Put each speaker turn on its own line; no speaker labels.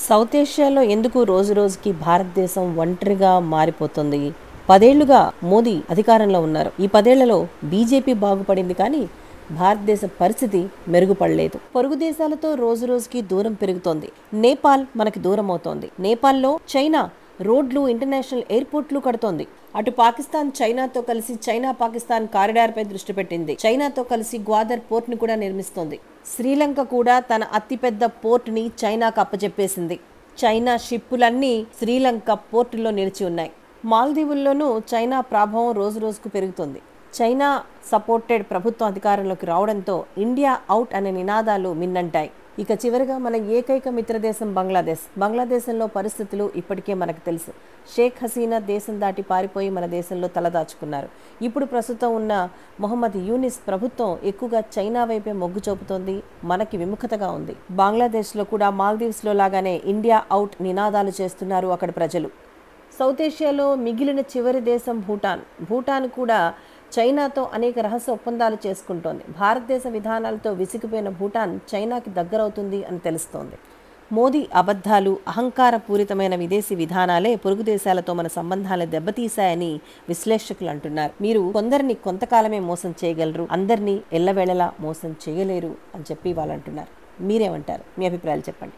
South ఏషియాలో ఎందుకు రోజు రోజుకి భారతదేశం ఒంటరిగా మారిపోతుంది? 10 ఏళ్లుగా మోదీ అధికారంలో ఉన్నారు. ఈ 10 ఏళ్లలో బీజేపీ బాగుపడింది కానీ భారతదేశ పరిస్థితి మెరుగుపడలేదు. పొరుగు దేశాలతో రోజు రోజుకి దూరం పెరుగుతోంది. నేపాల్ మనకి దూరం అవుతోంది. నేపాల్లో చైనా రోడ్లు, ఇంటర్నేషనల్ ఎయిర్పోర్ట్లు కడుతోంది. అటు పాకిస్తాన్ చైనాతో కలిసి చైనా పాకిస్తాన్ కారిడార్ పై దృష్టి పెట్టింది. చైనాతో కలిసి గ్వాదర్ పోర్ట్ ని కూడా నిర్మిస్తోంది. శ్రీలంక కూడా తన అతిపెద్ద పోర్ట్ ని చైనాకు అప్పచెప్పేసింది. చైనా షిప్పులన్నీ శ్రీలంక పోర్టులో నిలిచి ఉన్నాయి. మాల్దీవుల్లోనూ చైనా ప్రభావం రోజు రోజుకు పెరుగుతుంది. చైనా సపోర్టెడ్ ప్రభుత్వం అధికారంలోకి రావడంతో ఇండియా అవుట్ అనే నినాదాలు మిన్నంటాయి. ఇక చివరిగా మన ఏకైక మిత్రదేశం బంగ్లాదేశంలో పరిస్థితులు ఇప్పటికే మనకు తెలుసు. షేక్ హసీనా దేశం దాటి పారిపోయి మన దేశంలో తలదాచుకున్నారు. ఇప్పుడు ప్రస్తుతం ఉన్న మొహమ్మద్ యూనిస్ ప్రభుత్వం ఎక్కువగా చైనా వైపే మొగ్గు చూపుతోంది. మనకి విముఖతగా ఉంది. బంగ్లాదేశ్లో కూడా మాల్దీవ్స్లో లాగానే ఇండియా అవుట్ నినాదాలు చేస్తున్నారు అక్కడ ప్రజలు. సౌత్ ఏషియాలో మిగిలిన చివరి దేశం భూటాన్ కూడా చైనాతో అనేక రహస్య ఒప్పందాలు చేసుకుంటోంది. భారతదేశ విధానాలతో విసిగిపోయిన భూటాన్ చైనాకి దగ్గరవుతుంది అని తెలుస్తోంది. మోదీ అబద్ధాలు, అహంకారపూరితమైన విదేశీ విధానాలే పొరుగు దేశాలతో మన సంబంధాలను దెబ్బతీశాయని విశ్లేషకులు అంటున్నారు. మీరు కొందరిని కొంతకాలమే మోసం చేయగలరు, అందరినీ ఎల్లవేళలా మోసం చేయలేరు అని చెప్పి వాళ్ళు అంటున్నారు. మీరేమంటారు? మీ అభిప్రాయాలు చెప్పండి.